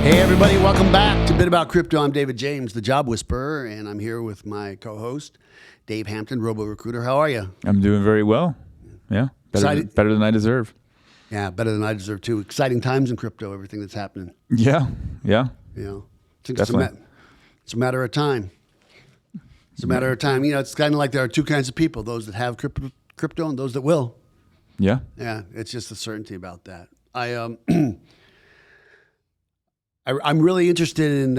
Hey everybody, welcome back to Bit About Crypto. I'm David James, the Job Whisperer, and I'm here with my co-host, Dave Hampton, RoboRecruiter. How are you? I'm doing very well. Yeah, better than I deserve. Yeah, better than I deserve too. Exciting times in crypto, everything that's happening. Yeah. You know, I think it's a matter of time. It's a matter of time. You know, it's kind of like there are two kinds of people, those that have crypto and those that will. Yeah. Yeah, it's just the certainty about that. I'm really interested in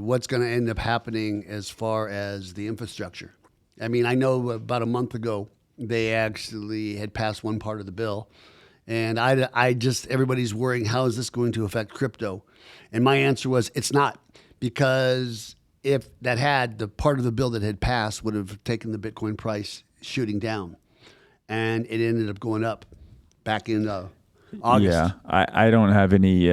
what's going to end up happening as far as the infrastructure. I mean, I know about a month ago, they actually had passed one part of the bill. And everybody's worrying, how is this going to affect crypto? And my answer was, it's not. Because if the part of the bill that had passed would have taken the Bitcoin price shooting down. And it ended up going up back in August. Yeah, I don't have any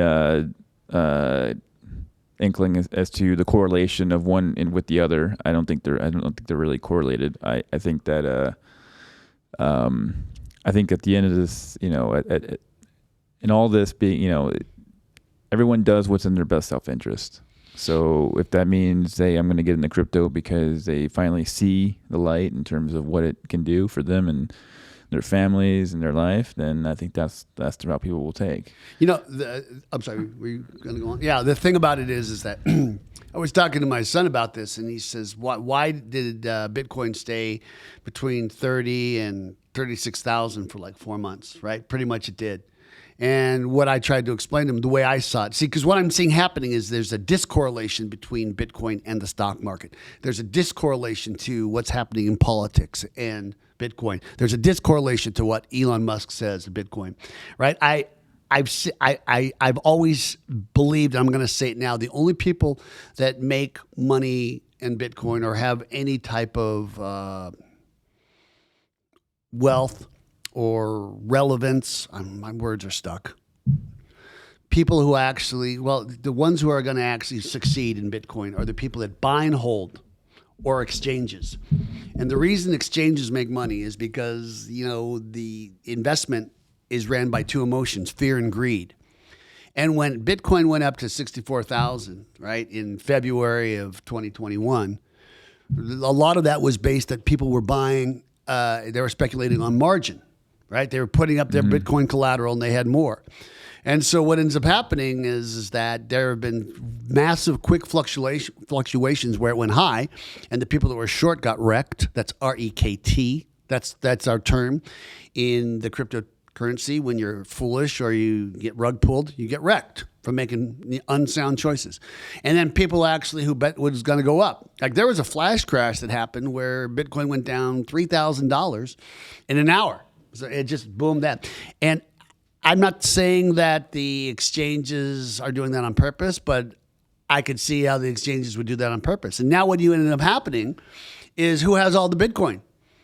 inkling as to the correlation of one with the other. I don't think they're really correlated. I think that I think at the end of this, you know, in all this being, you know, everyone does what's in their best self-interest. So if that means, say, I'm going to get into crypto because they finally see the light in terms of what it can do for them and their families and their life, then I think that's the route people will take. You know, I'm sorry, were you going to go on? Yeah, the thing about it is that I was talking to my son about this, and he says, why did Bitcoin stay between 30 and 36,000 for like 4 months, right? Pretty much it did. And what I tried to explain to him, the way I saw it, see, because what I'm seeing happening is there's a discorrelation between Bitcoin and the stock market. There's a discorrelation to what's happening in politics and Bitcoin. There's a discorrelation to what Elon Musk says of Bitcoin, right? I've always believed, I'm going to say it now, the only people that make money in Bitcoin or have any type of wealth or relevance, my words are stuck. People who actually, the ones who are going to actually succeed in Bitcoin are the people that buy and hold or exchanges. And the reason exchanges make money is because, you know, the investment is ran by two emotions, fear and greed. And when Bitcoin went up to 64,000, right, in February of 2021, a lot of that was based that people were buying, they were speculating on margin, right? They were putting up their Bitcoin collateral and they had more. And so what ends up happening is that there have been massive quick fluctuations where it went high, and the people that were short got wrecked. That's REKT. That's our term in the cryptocurrency. When you're foolish or you get rug pulled, you get wrecked from making unsound choices. And then people actually who bet was going to go up. Like there was a flash crash that happened where Bitcoin went down $3,000 in an hour. So it just boomed that. And I'm not saying that the exchanges are doing that on purpose, but I could see how the exchanges would do that on purpose. And now what you ended up happening is who has all the Bitcoin,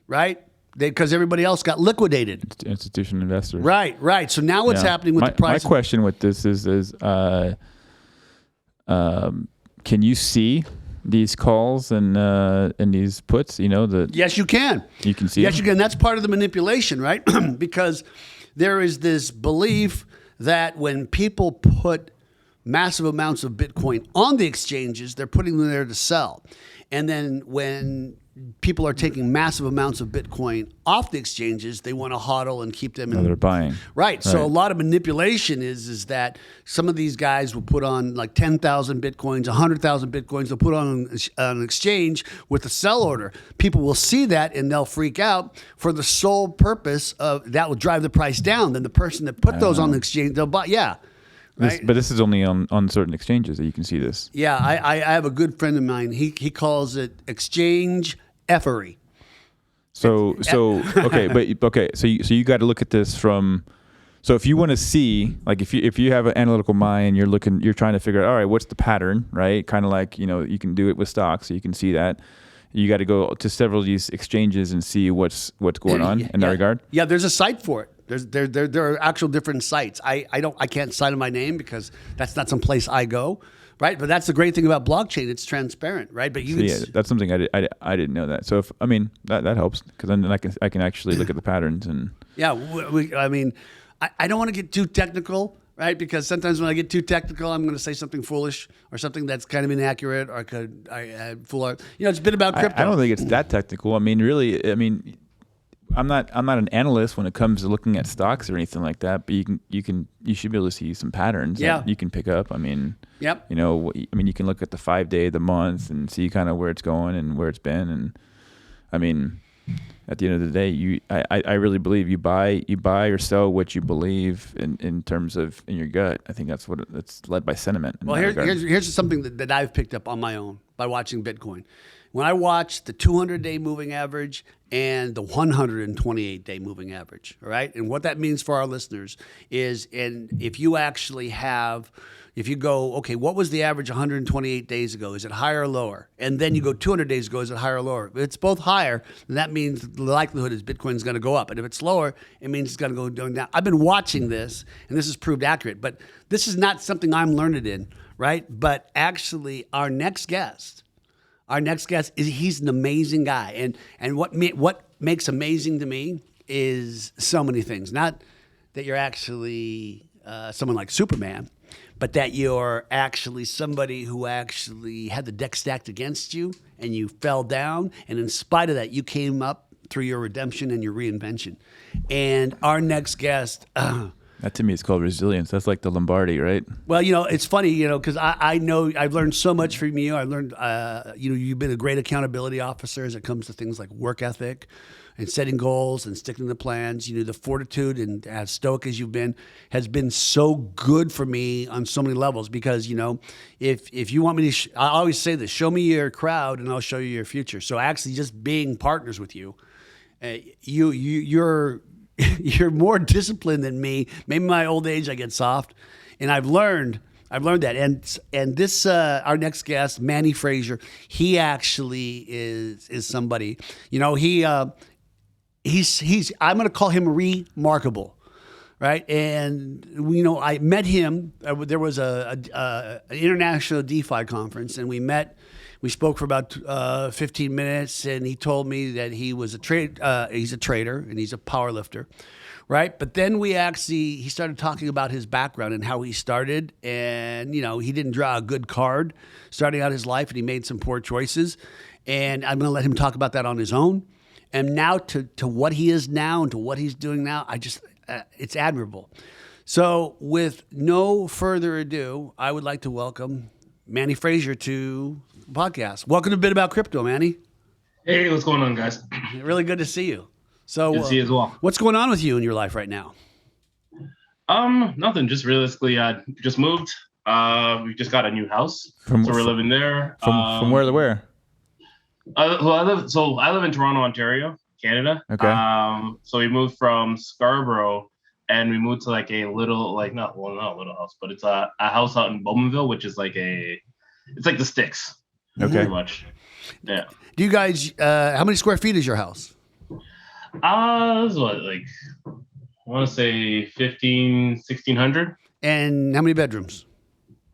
right? Because everybody else got liquidated. Institutional investors. Right. So now what's happening with the price? My question with this is can you see these calls and these puts? You know, yes, you can. You can see. Yes, you can. That's part of the manipulation, right? Because there is this belief that when people put massive amounts of Bitcoin on the exchanges, they're putting them there to sell. And then when people are taking massive amounts of Bitcoin off the exchanges, they want to hodl and keep them. They're buying. Right. So a lot of manipulation is that some of these guys will put on like 10,000 Bitcoins, 100,000 Bitcoins. They'll put on an exchange with a sell order. People will see that and they'll freak out for the sole purpose of that will drive the price down. Then the person that put those on the exchange, they'll buy. Yeah. Right? But this is only on certain exchanges that you can see this. Yeah. I have a good friend of mine. He calls it exchange effery. So you got to look at this from. So if you want to see, like if you have an analytical mind, you're trying to figure out, all right, what's the pattern, right? Kind of like, you know, you can do it with stocks, so you can see that. You got to go to several of these exchanges and see what's going on in that regard. Yeah, there's a site for it. There are actual different sites. I can't cite them by name because that's not some place I go. Right, but that's the great thing about blockchain; it's transparent, right? But that's something I didn't know that. So that helps because then I can actually look at the patterns and I don't want to get too technical, right? Because sometimes when I get too technical, I'm going to say something foolish or something that's kind of inaccurate, or I fool out. It's been about crypto. I don't think it's that technical. I mean, really, I'm not an analyst when it comes to looking at stocks or anything like that. But you should be able to see some patterns that you can pick up. I mean, yep. You can look at the 5 day, the month, and see kind of where it's going and where it's been. And I mean, at the end of the day, I really believe you buy or sell what you believe in terms of in your gut. I think that's led by sentiment. Well, here's something that I've picked up on my own by watching Bitcoin. When I watch the 200-day moving average and the 128-day moving average, all right? And what that means for our listeners is, and if you go, okay, what was the average 128 days ago? Is it higher or lower? And then you go 200 days ago, is it higher or lower? If it's both higher, then that means the likelihood is Bitcoin's going to go up. And if it's lower, it means it's going to go down. I've been watching this, and this has proved accurate, but this is not something I'm learned in, right? But actually, our next guest he's an amazing guy. And what makes amazing to me is so many things. Not that you're actually someone like Superman, but that you're actually somebody who actually had the deck stacked against you and you fell down. And in spite of that, you came up through your redemption and your reinvention. And our next guest... that to me is called resilience. That's like the Lombardi, right? Well, it's funny, because I know I've learned so much from you. I've learned, you've been a great accountability officer as it comes to things like work ethic and setting goals and sticking to the plans. The fortitude and as stoic as you've been has been so good for me on so many levels because, if you want me to, I always say this, show me your crowd and I'll show you your future. So actually just being partners with you, you're more disciplined than me. Maybe in my old age I get soft, and I've learned that. And this our next guest, Manny Fraser, he actually is somebody. He's I'm going to call him remarkable, right? And I met him. There was an international DeFi conference, and we met. We spoke for about 15 minutes, and he told me that he was he's a trader and he's a power lifter, right? But then he started talking about his background and how he started, and he didn't draw a good card starting out his life, and he made some poor choices. And I'm going to let him talk about that on his own. And now to what he is now and to what he's doing now, it's admirable. So with no further ado, I would like to welcome Manny Fraser to the podcast. Welcome to Bit About Crypto, Manny. Hey, what's going on, guys? Really good to see you. So, good to see you as well. What's going on with you in your life right now? Nothing. Just realistically, I just moved. We just got a new house, so we're living there. From where to where? I live in Toronto, Ontario, Canada. Okay. So we moved from Scarborough, and we moved to like a little, not a little house, but it's a house out in Bowmanville, which is it's like the sticks. Okay. Pretty much. Yeah. Do you guys? How many square feet is your house? This is what, I want to say 1,600. And how many bedrooms?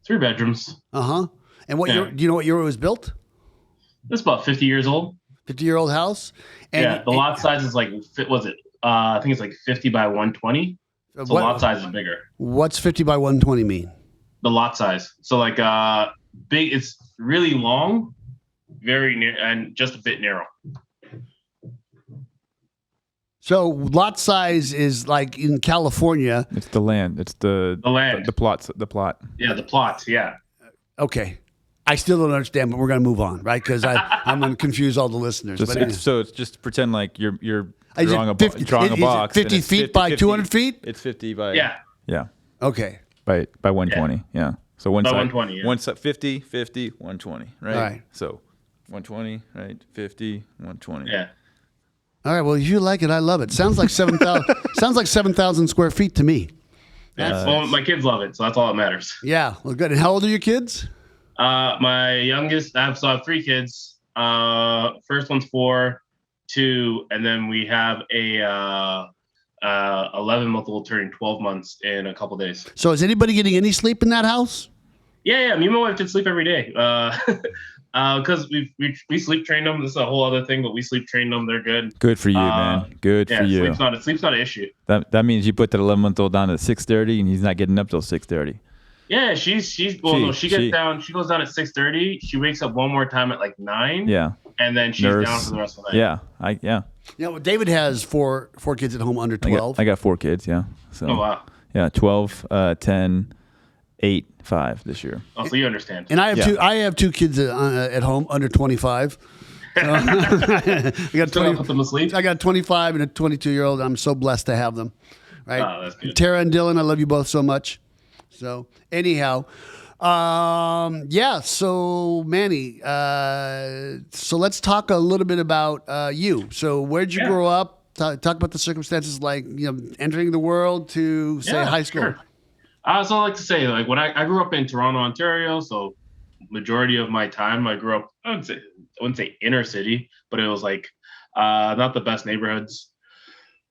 3 bedrooms. And what year? Do you know what year it was built? It's about 50 years old. 50-year-old house. And, the lot size is I think it's 50 by 120. So the lot size is bigger. What's 50 by 120 mean? The lot size. So big. It's really long, very near, and just a bit narrow. So lot size is like in California. It's the land. It's the land. The plot. Yeah, the plot. Yeah. Okay. I still don't understand, but we're going to move on, right? Because I'm going to confuse all the listeners. It's just pretend like you're drawing a drawing a box. 50 feet by 200 feet? It's 50 by... Yeah. Okay. By 120, yeah. So one by side, 120, yeah. One side, 50, 120, right? All right. So 120, right? 50, 120. Yeah. All right. Well, if you like it, I love it. Sounds like 7,000. Sounds like 7,000 square feet to me. Well, my kids love it, so that's all that matters. Yeah. Well, good. And how old are your kids? My youngest, I have 3 kids. First one's 4, 2, and then we have a 11-month-old turning 12 months in a couple days. So is anybody getting any sleep in that house? Yeah. Me and my wife did sleep every day. Because we sleep train them. This is a whole other thing, but we sleep train them. They're good. Good for you, man. Good for you. Sleep's not an issue. That means you put that 11-month-old down at 6:30, and he's not getting up till 6:30. Yeah, she gets down. She goes down at 6:30. She wakes up one more time at like 9. Yeah, and then she's down for the rest of the night. Yeah. Yeah, well, David has four kids at home under 12. I got 4 kids. Yeah. So. Oh wow. Yeah, 12, 10, 8, 5 this year. Oh, so you understand. And I have 2 kids at home under 25. So I got 20, put them to sleep. I got 25 and a 22-year-old. I'm so blessed to have them. Right. Oh, that's good. Tara and Dylan, I love you both so much. So anyhow, So Manny, so let's talk a little bit about you. So where'd you grow up? Talk about the circumstances, like entering the world to say high school. Sure. So I like to say, like when I grew up in Toronto, Ontario, so majority of my time I grew up. I wouldn't say inner city, but it was like not the best neighborhoods.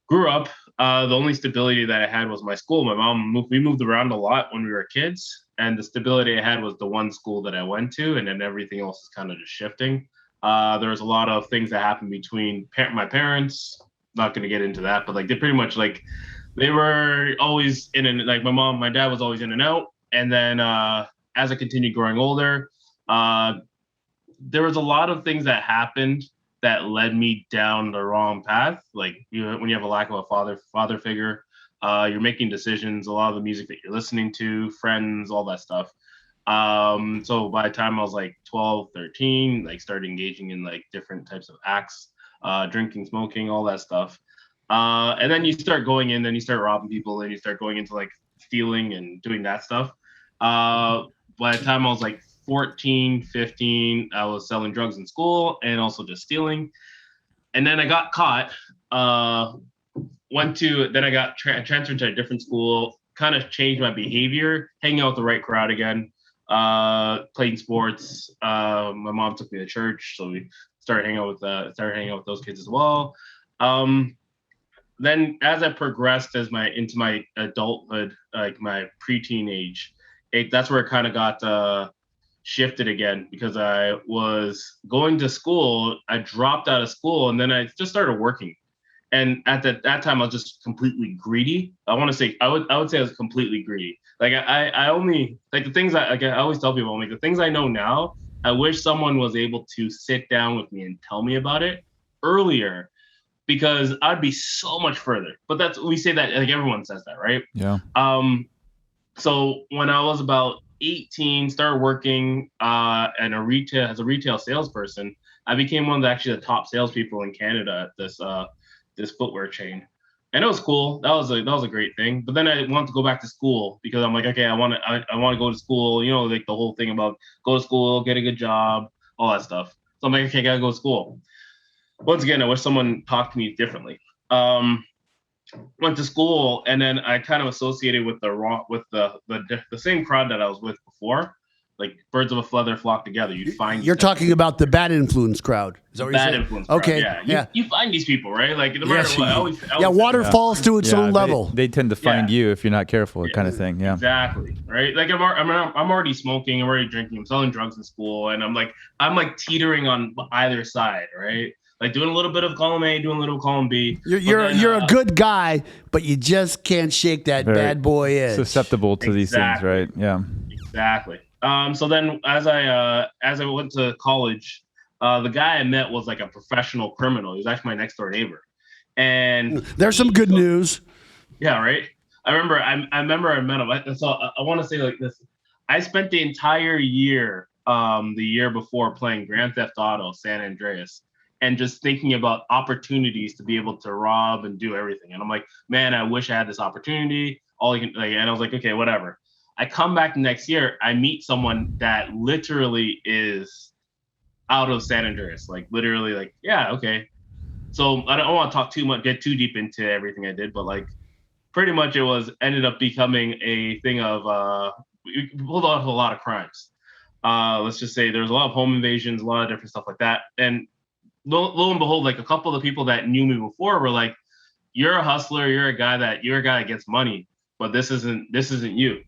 Grew up. The only stability that I had was my school. My mom we moved around a lot when we were kids, and the stability I had was the one school that I went to, and then everything else is kind of just shifting. There was a lot of things that happened between my parents. Not going to get into that, but like they pretty much like they were always in and like my dad was always in and out. And then as I continued growing older, there was a lot of things that happened that led me down the wrong path. Like when you have a lack of a father figure, you're making decisions, a lot of the music that you're listening to, friends, all that stuff. So by the time I was like 12, 13, like started engaging in like different types of acts, drinking, smoking, all that stuff. And then you start going in, then you start robbing people, and you start going into like stealing and doing that stuff. By the time I was like 14, 15, I was selling drugs in school and also just stealing. And then I got caught. Then I got transferred to a different school, kind of changed my behavior, hanging out with the right crowd again, playing sports. My mom took me to church, so we started hanging out with those kids as well. Then as I progressed into my adulthood, like my preteen age, that's where it kind of got shifted again, because I was going to school. I dropped out of school, and then I just started working. And at that time, I was just completely greedy. I would say I was completely greedy. Like I only like the things I always tell people, like the things I know now, I wish someone was able to sit down with me and tell me about it earlier, because I'd be so much further. But we say that, like everyone says that, right? Yeah. So when I was about 18, started working as a retail salesperson, I became one of the top salespeople in Canada at this footwear chain. And it was cool. That was a great thing. But then I wanted to go back to school, because I'm like, okay, I want to go to school. You know, like the whole thing about go to school, get a good job, all that stuff. So I'm like, okay, I gotta go to school. Once again, I wish someone talked to me differently. Went to school, and then I kind of associated with the same crowd that I was with before. Like birds of a feather flock together. You're talking about the bad influence crowd. Is that what bad you're saying? Influence crowd. Okay. Yeah. You find these people, right? Like no matter what. Water falls to its own level. They tend to find you if you're not careful, kind of thing. Yeah. Exactly. Right. Like I'm already smoking. I'm already drinking. I'm selling drugs in school, and I'm like teetering on either side. Right. Like doing a little bit of column A, doing a little column B. You're a good guy, but you just can't shake that bad boy edge. Susceptible to these things, right? Yeah. Exactly. So then as I went to college, the guy I met was like a professional criminal. He was actually my next door neighbor. And there's some good news. Yeah, right. I remember I met him. So I want to say like this. I spent the entire year, the year before, playing Grand Theft Auto San Andreas, and just thinking about opportunities to be able to rob and do everything. And I'm like, man, I wish I had this opportunity. And I was like, okay, whatever. I come back next year, I meet someone that literally is out of San Andreas, like literally like, yeah, okay. So I don't want to talk too much, get too deep into everything I did, but like pretty much it ended up becoming a thing of, we pulled off a lot of crimes. Let's just say there's a lot of home invasions, a lot of different stuff like that. And lo and behold, like a couple of the people that knew me before were like, you're a hustler, you're a guy that gets money, but this isn't you.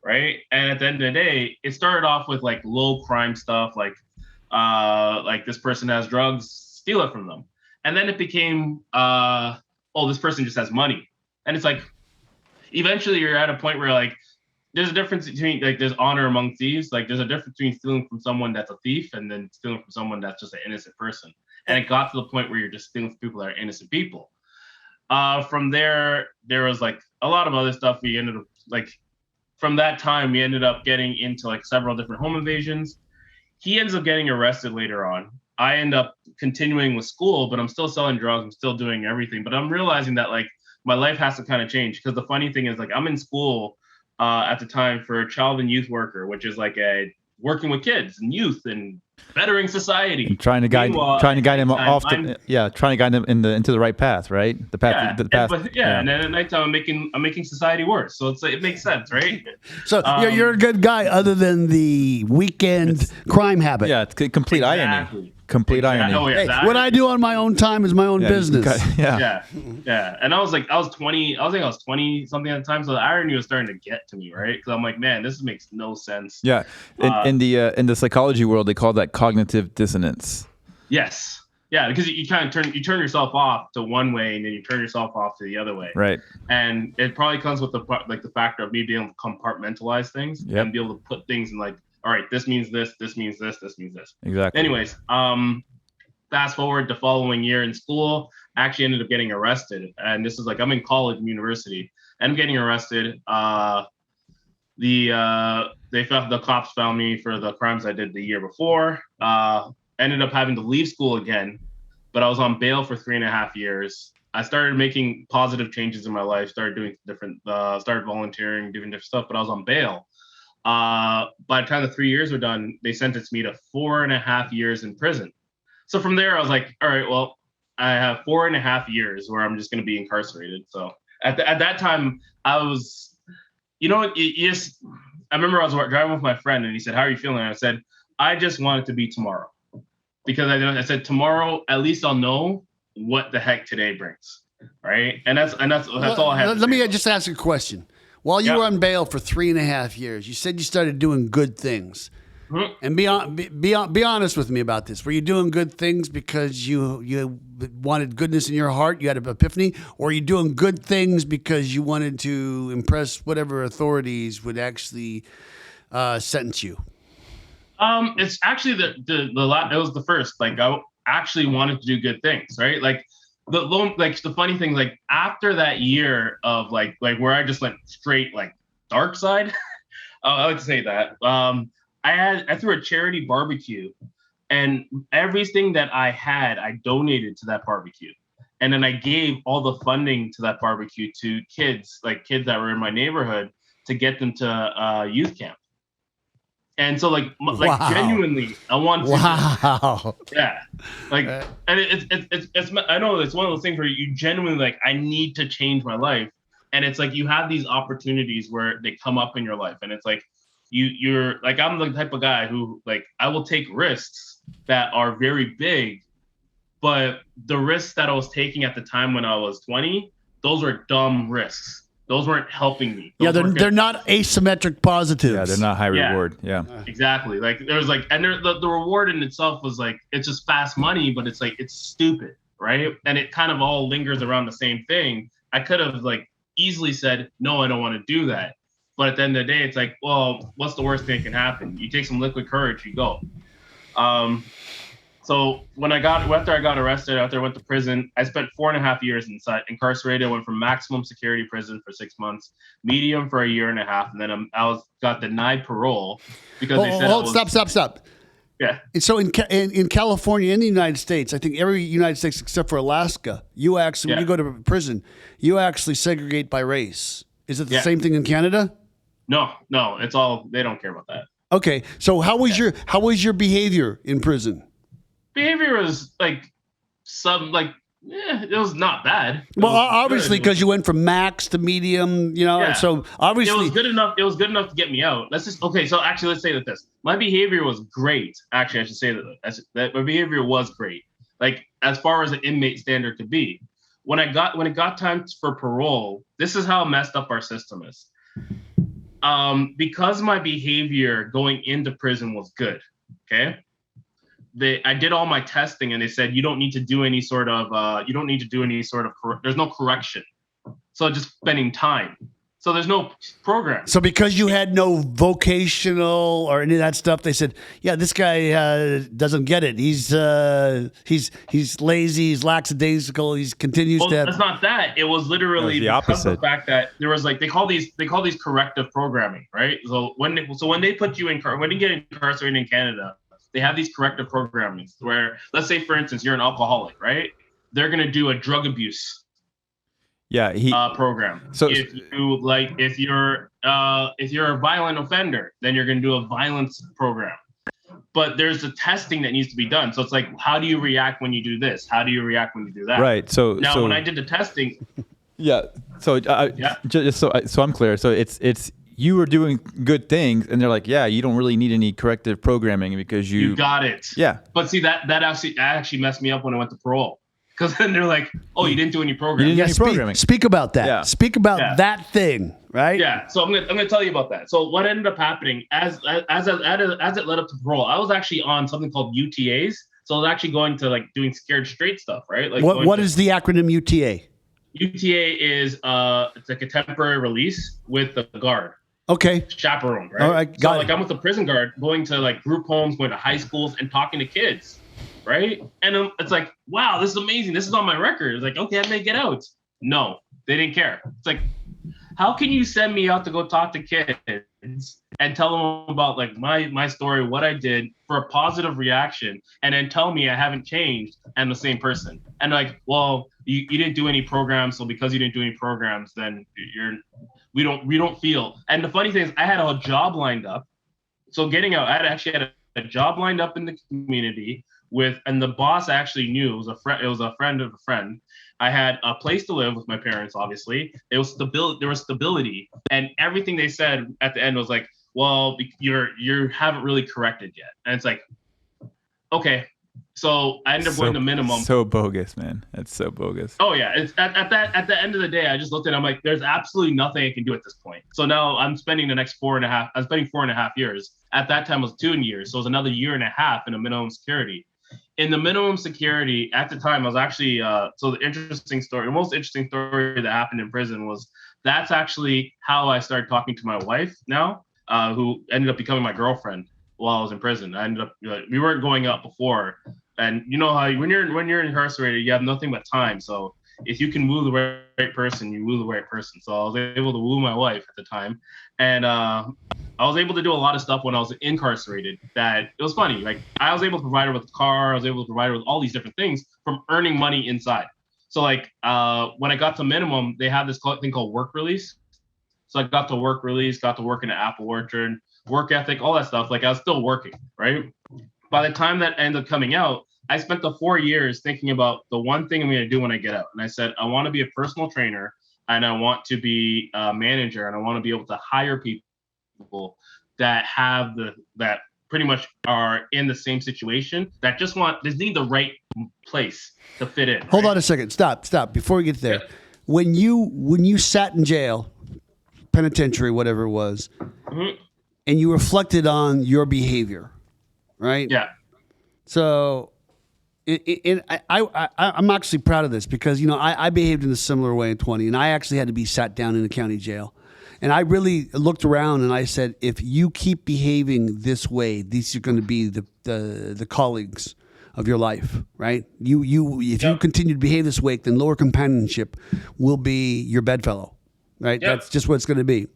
Right. And at the end of the day, it started off with like low crime stuff, like like this person has drugs, steal it from them. And then it became, oh, this person just has money. And it's like, eventually you're at a point where like, there's a difference between like there's honor among thieves. Like there's a difference between stealing from someone that's a thief and then stealing from someone that's just an innocent person. And it got to the point where you're just stealing from people that are innocent people. From there was like a lot of other stuff. We ended up like from that time we ended up getting into like several different home invasions. He ends up getting arrested later on. I end up continuing with school, but I'm still selling drugs. I'm still doing everything. But I'm realizing that like my life has to kind of change because the funny thing is like I'm in school at the time for a child and youth worker, which is like a working with kids and youth and bettering society. And trying to guide him off trying to guide him into the right path, right? The path. And then at nighttime I'm making society worse. So it makes sense, right? So you're a good guy, other than the weekend crime habit. Yeah, it's complete irony. Complete irony. Oh, yeah, hey, what I do on my own time is my own business. Yeah. And I was 20. I think I was 20 something at the time. So the irony was starting to get to me, right? Because I'm like, man, this makes no sense. Yeah. In the psychology world, they call that cognitive dissonance. Yes. Yeah, because you kind of turn yourself off to one way and then you turn yourself off to the other way. Right. And it probably comes with the factor of me being able to compartmentalize things and be able to put things in like, all right, this means this means this means this. Exactly. Anyways, fast forward the following year in school, I actually ended up getting arrested. And this is like, I'm in college and university and I'm getting arrested. The cops found me for the crimes I did the year before. Ended up having to leave school again, but I was on bail for 3.5 years. I started making positive changes in my life, started volunteering, doing different stuff, but I was on bail. By the time the 3 years were done, they sentenced me to 4.5 years in prison. So from there, I was like, all right, well, I have 4.5 years where I'm just going to be incarcerated. So at that time, I was, I remember I was driving with my friend and he said, how are you feeling? And I said, I just want it to be tomorrow. Because I said, tomorrow, at least I'll know what the heck today brings. Right. And that's all I have. Let me just ask a question. While you were on bail for 3.5 years, you said you started doing good things. Mm-hmm. And be honest with me about this. Were you doing good things because you wanted goodness in your heart? You had an epiphany? Or are you doing good things because you wanted to impress whatever authorities would actually sentence you? It's actually it was the first. Like I actually wanted to do good things, right? Like the funny thing, like after that year of like where I just went straight like dark side, I like to say that. I threw a charity barbecue, and everything that I had, I donated to that barbecue, and then I gave all the funding to that barbecue to kids that were in my neighborhood to get them to youth camp. And so genuinely, I want to. Wow. Yeah. And it's I know it's one of those things where you genuinely like, I need to change my life. And it's like, you have these opportunities where they come up in your life. And it's like, you're like, I'm the type of guy who like, I will take risks that are very big, but the risks that I was taking at the time when I was 20, those were dumb risks. Those weren't helping me. They're not asymmetric positives. Yeah, they're not high reward. Yeah, exactly. Like there was like, and the reward in itself was like, it's just fast money, but it's like, it's stupid, right? And it kind of all lingers around the same thing. I could have like easily said, no, I don't want to do that. But at the end of the day, it's like, well, what's the worst thing that can happen? You take some liquid courage, you go. So after I got arrested, after I went to prison, I spent 4.5 years incarcerated. I went from maximum security prison for 6 months, medium for 1.5 years, and then I got denied parole because they said stop. Yeah. And so in California, in the United States, I think every United States except for Alaska, you actually when you go to prison, you actually segregate by race. Is it the same thing in Canada? No, it's all, they don't care about that. Okay, so how was your behavior in prison? Behavior was like it was not bad. Well, obviously, because you went from max to medium, so obviously it was good enough. It was good enough to get me out. So actually, let's say that my behavior was great. Actually, I should say that my behavior was great. Like as far as an inmate standard could be. When it got time for parole, this is how messed up our system is. Because my behavior going into prison was good. Okay. I did all my testing, and they said you don't need to do any sort of there's no correction. So just spending time. So there's no program. So because you had no vocational or any of that stuff, they said, yeah, this guy doesn't get it. He's lazy. He's lackadaisical. He continues to have. It's not that. It was literally the because of opposite. the fact that there was like they call these corrective programming, right? So when they put you when you get incarcerated in Canada, they have these corrective programming where, let's say for instance, you're an alcoholic, right? They're gonna do a drug abuse program. So if you're a violent offender, then you're going to do a violence program. But there's a testing that needs to be done. So it's like, how do you react when you do this? How do you react when you do that? Right. So when I did the testing, So just so I'm clear. So it's you were doing good things, and they're like, yeah, you don't really need any corrective programming because you got it. Yeah. But see that actually messed me up when I went to parole. Because then they're like, oh, you didn't do any programming. programming. Speak about that. Yeah. Speak about that thing, right? Yeah. So I'm gonna tell you about that. So what ended up happening as it led up to parole, I was actually on something called UTAs. So I was actually going to like doing scared straight stuff, right? Like what is the acronym UTA? UTA is it's like a temporary release with the guard. Okay. Chaperone, right? All right. Got it. I'm with the prison guard, going to like group homes, going to high schools, and talking to kids. Right. And it's like, wow, this is amazing. This is on my record. It's like, okay, I may get out. No, they didn't care. It's like, how can you send me out to go talk to kids and tell them about like my story, what I did for a positive reaction, and then tell me I haven't changed and the same person? And like, well, you didn't do any programs. So because you didn't do any programs, then we don't feel. And the funny thing is I had a job lined up. So getting out, I actually had a job lined up in the community and the boss actually knew it was a friend of a friend. I had a place to live with my parents, obviously. It was stability. There was stability, and everything they said at the end was like, well, you haven't really corrected yet. And it's like, okay. So I ended up going to minimum. So bogus, man. That's so bogus. Oh yeah. It's at the end of the day, I just looked at it, I'm like, there's absolutely nothing I can do at this point. So now I'm spending the next 4.5 years. At that time it was 2 years. So it was another 1.5 years in a minimum security. In the minimum security at the time, I was actually so the most interesting story that happened in prison was that's actually how I started talking to my wife now, who ended up becoming my girlfriend while I was in prison. I ended up we weren't going out before, and you know how when you're incarcerated, you have nothing but time. So if you can woo the right person, you woo the right person. So I was able to woo my wife at the time, and I was able to do a lot of stuff when I was incarcerated that it was funny. Like I was able to provide her with a car. I was able to provide her with all these different things from earning money inside. So like when I got to minimum, they have this thing called work release. So I got to work release, got to work in an apple orchard, work ethic, all that stuff. Like I was still working, right? By the time that ended up coming out, I spent the 4 years thinking about the one thing I'm going to do when I get out. And I said, I want to be a personal trainer, and I want to be a manager, and I want to be able to hire people that have that pretty much are in the same situation that just need the right place to fit in. Hold on a second. Stop. Before we get there. Yeah. When you sat in jail, penitentiary, whatever it was, and you reflected on your behavior, right? Yeah. So I'm actually proud of this because, I behaved in a similar way in 20, and I actually had to be sat down in a county jail. And I really looked around and I said, if you keep behaving this way, these are going to be the colleagues of your life, right? If you continue to behave this way, then lower companionship will be your bedfellow, right? Yep. That's just what it's going to be.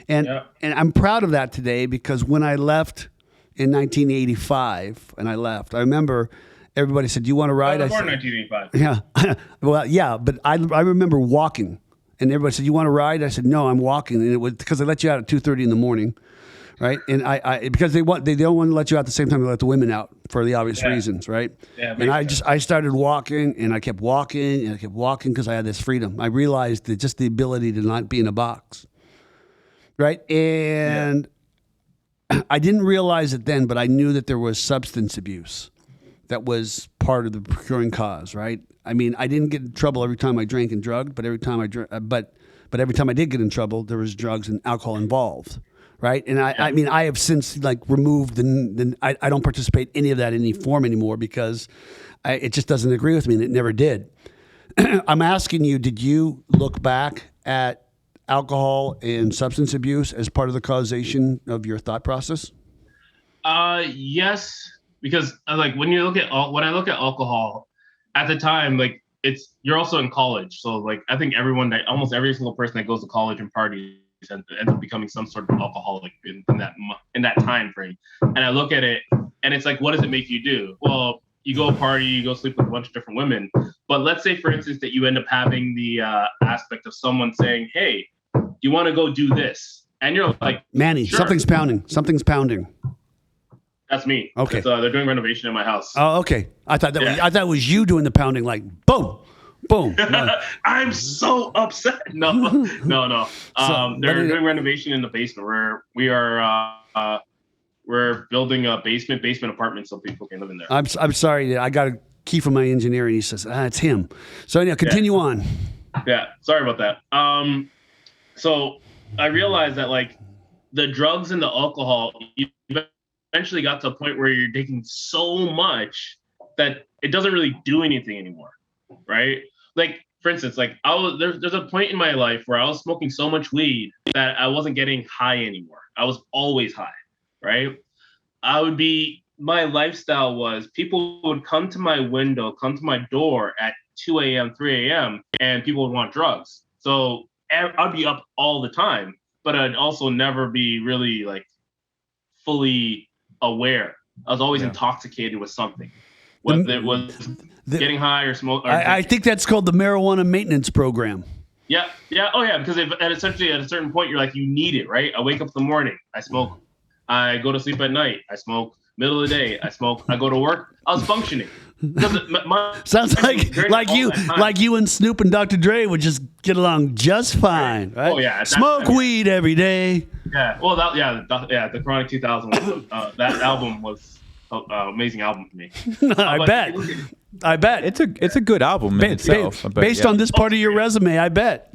And I'm proud of that today because when I left in 1985, I remember everybody said, "Do you want to ride?" I was born in 1985. Yeah, well, yeah, but I remember walking. And everybody said, "You want to ride?" I said, "No, I'm walking." And it was because they let you out at 2:30 in the morning, right? And I because they don't want to let you out at the same time they let the women out for the obvious reasons, right? Yeah, and I started walking, and I kept walking, and I kept walking because I had this freedom. I realized that just the ability to not be in a box, right? And I didn't realize it then, but I knew that there was substance abuse that was part of the procuring cause, right? I mean, I didn't get in trouble every time I drank and drugged, but every time I did get in trouble, there was drugs and alcohol involved, right? And I mean, I have since like removed I don't participate in any of that in any form anymore because it just doesn't agree with me, and it never did. I'm asking you, did you look back at alcohol and substance abuse as part of the causation of your thought process? Yes, because like when I look at alcohol, at the time, like you're also in college, so like I think almost every single person that goes to college and parties ends up becoming some sort of alcoholic in that time frame. And I look at it, and it's like, what does it make you do? Well, you go party, you go sleep with a bunch of different women. But let's say, for instance, that you end up having the aspect of someone saying, "Hey, you want to go do this?" And you're like, Manny, sure. Something's pounding. That's me. Okay. They're doing renovation in my house. Oh, okay. I thought that was you doing the pounding, like boom, boom. I'm so upset. No. They're doing renovation in the basement. We're building a basement apartment so people can live in there. I'm sorry. I got a key from my engineer, and he says, it's him. So anyhow, continue on. Yeah. Sorry about that. So I realized that like the drugs and the alcohol, you eventually got to a point where you're taking so much that it doesn't really do anything anymore, right? Like, for instance, like there's a point in my life where I was smoking so much weed that I wasn't getting high anymore. I was always high, right? My lifestyle was people would come to my window, come to my door at 2 a.m., 3 a.m., and people would want drugs. So I'd be up all the time, but I'd also never be really like fully aware. I was always intoxicated with something, whether it was getting high or smoke. I think that's called the marijuana maintenance program. Yeah. Oh yeah, because essentially at a certain point you're like, you need it, right? I wake up in the morning, I smoke. I go to sleep at night, I smoke. Middle of the day, I smoke. I go to work, I was functioning. Sounds like you and Snoop and Dr. Dre would just get along just fine, right? Oh yeah, smoke weed every day. Yeah, well, the Chronic 2000. That album was an amazing album for me. I bet it's a good album in itself. Based on this part of your resume, I bet.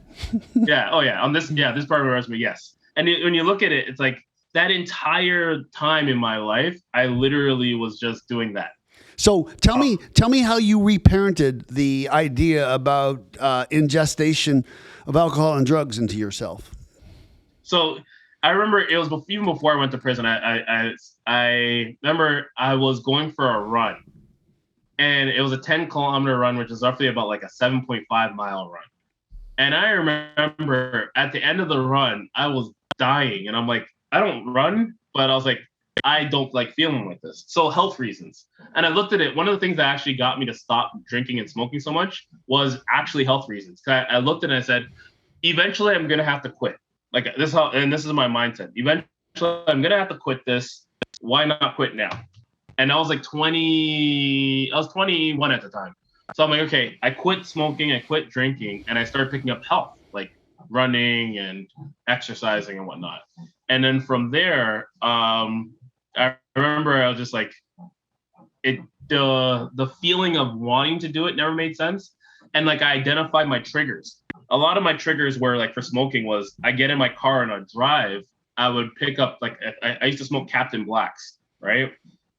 On this part of my resume, yes. And when you look at it, it's like that entire time in my life, I literally was just doing that. So tell me how you reparented the idea about ingestion of alcohol and drugs into yourself. So I remember it was even before I went to prison. I remember I was going for a run, and it was a 10-kilometer run, which is roughly about like a 7.5-mile run. And I remember at the end of the run, I was dying, and I'm like, I don't run, but I was like, I don't like feeling like this. So health reasons. And I looked at it. One of the things that actually got me to stop drinking and smoking so much was actually health reasons. I looked at it and I said, eventually I'm going to have to quit. Like this is my mindset. Eventually I'm going to have to quit this. Why not quit now? And I was like 21 at the time. So I'm like, okay, I quit smoking, I quit drinking, and I started picking up health, like running and exercising and whatnot. And then from there, I remember I was just like, the feeling of wanting to do it never made sense. And like I identified my triggers. A lot of my triggers were like for smoking was I get in my car and on drive, I would pick up like I used to smoke Captain Blacks, right?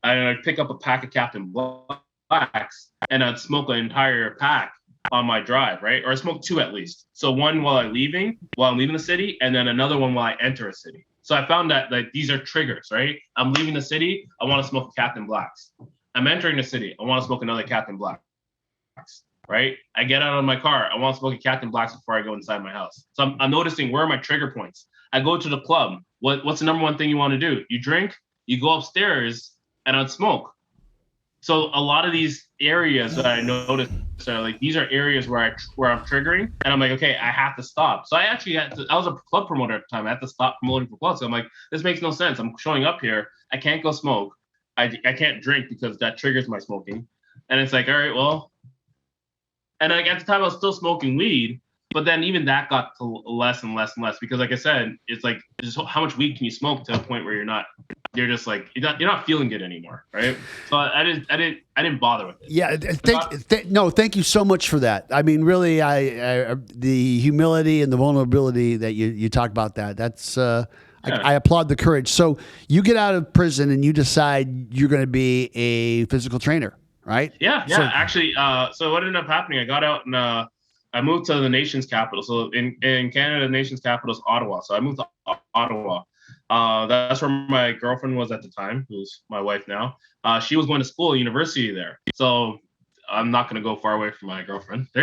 I'd pick up a pack of Captain Blacks and I'd smoke an entire pack on my drive, right? Or I smoke 2 at least. So one while I'm leaving the city, and then another one while I enter a city. So I found that like these are triggers, right? I'm leaving the city, I want to smoke Captain Blacks. I'm entering the city, I want to smoke another Captain Blacks, right? I get out of my car, I want to smoke a Captain Blacks before I go inside my house. So I'm noticing where are my trigger points. I go to the club. What's the number one thing you want to do? You drink, you go upstairs, and I'd smoke. So a lot of these areas that I noticed are like these are areas where I'm triggering, and I'm like, okay, I have to stop. So I was a club promoter at the time. I had to stop promoting for clubs. So I'm like, this makes no sense. I'm showing up here. I can't go smoke. I can't drink because that triggers my smoking. And it's like, all right, well, and like at the time I was still smoking weed, but then even that got to less and less and less because, like I said, it's like just how much weed can you smoke to a point where you're not feeling good anymore, right? So I didn't bother with it. Yeah, thank you so much for that. I mean, really, the humility and the vulnerability that you talk about that's I applaud the courage. So you get out of prison and you decide you're going to be a physical trainer, right? Yeah. So- Actually, so what ended up happening? I got out and I moved to the nation's capital. So in Canada, the nation's capital is Ottawa. So I moved to Ottawa. That's where my girlfriend was at the time, who's my wife now. She was going to school, university there. So I'm not going to go far away from my girlfriend. So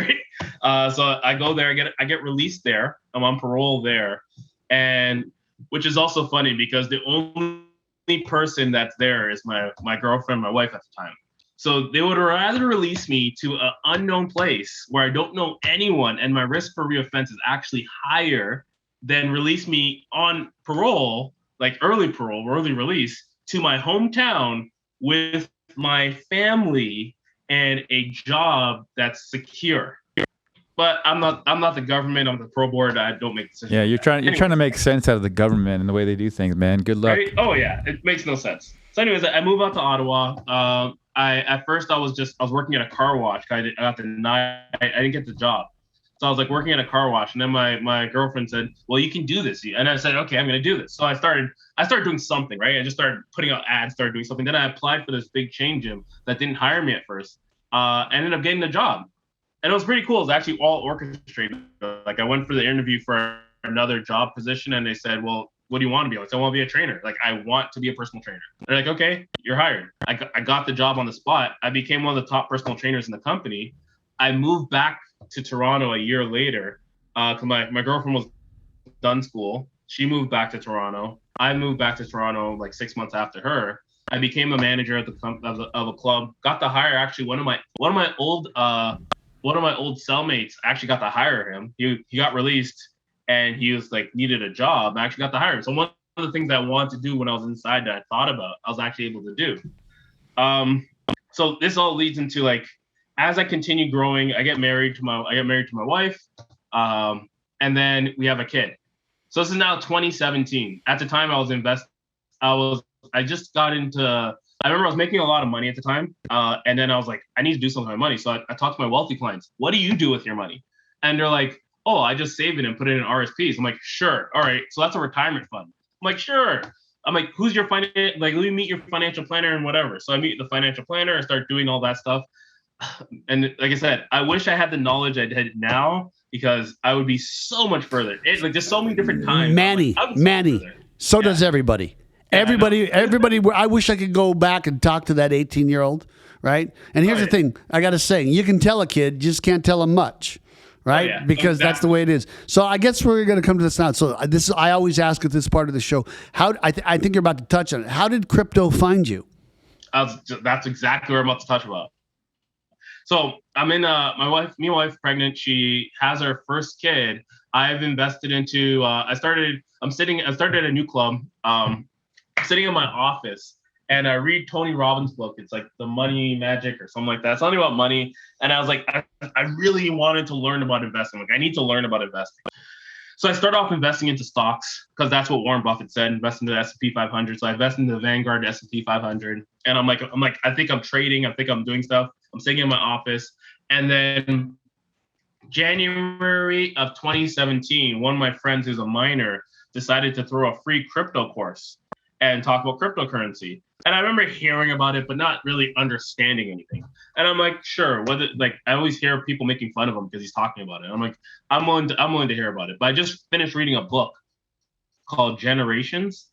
I go there, I get released there. I'm on parole there. And which is also funny because the only person that's there is my girlfriend, my wife at the time. So they would rather release me to an unknown place where I don't know anyone and my risk for reoffense is actually higher than release me on parole, like early release, to my hometown with my family and a job that's secure. But I'm not the government. I'm the pro board. I don't make decisions. Yeah, you're trying to make sense out of the government and the way they do things, man. Good luck. Right? Oh yeah, it makes no sense. So anyways, I move out to Ottawa. At first I was working at a car wash. I got denied. I didn't get the job. So I was like working at a car wash, and then my girlfriend said, "Well, you can do this." And I said, "Okay, I'm going to do this." So I started doing something, right? I just started putting out ads, started doing something. Then I applied for this big chain gym that didn't hire me at first. Ended up getting the job, and it was pretty cool. It was actually all orchestrated. Like I went for the interview for another job position, and they said, "Well, what do you want to be?" I said, "I want to be a trainer. Like I want to be a personal trainer." They're like, "Okay, you're hired." I got the job on the spot. I became one of the top personal trainers in the company. I moved back to Toronto a year later because my girlfriend was done school. She moved back to Toronto. I moved back to Toronto like 6 months after her. I became a manager at of a club. Got to hire actually one of my old cellmates. Actually got to hire him. He got released and he was like needed a job. I actually got to hire him. So one of the things I wanted to do when I was inside that I thought about, I was actually able to do. So this all leads into like, as I continue growing, I get married to my wife, and then we have a kid. So this is now 2017. At the time, I just got into. I remember I was making a lot of money at the time, and then I was like, I need to do something with my money. So I talked to my wealthy clients. What do you do with your money? And they're like, oh, I just save it and put it in RSPs. I'm like, sure, all right. So that's a retirement fund. I'm like, sure. I'm like, who's your let me meet your financial planner and whatever. So I meet the financial planner and start doing all that stuff. And like I said, I wish I had the knowledge I did now because I would be so much further. It's like just so many different times. Manny. So does everybody. Yeah, everybody. I wish I could go back and talk to that 18-year-old, right? And here's the thing. I got to say, you can tell a kid, you just can't tell him much, right? Because that's the way it is. So I guess we're going to come to this now. So I always ask at this part of the show, I think you're about to touch on it. How did crypto find you? That's exactly what I'm about to touch about. So I'm in my wife pregnant. She has her first kid. I've invested into. I started a new club. Sitting in my office and I read Tony Robbins' book. It's like The Money Magic or something like that. It's something about money. And I was like, I really wanted to learn about investing. Like I need to learn about investing. So I started off investing into stocks because that's what Warren Buffett said. Invest into the S&P 500. So I invested in the Vanguard S&P 500. And I'm like, I think I'm trading. I think I'm doing stuff. I'm sitting in my office. And then January of 2017, one of my friends who's a miner decided to throw a free crypto course and talk about cryptocurrency. And I remember hearing about it, but not really understanding anything. And I'm like, sure. I always hear people making fun of him because he's talking about it. I'm like, I'm willing to hear about it. But I just finished reading a book called Generations.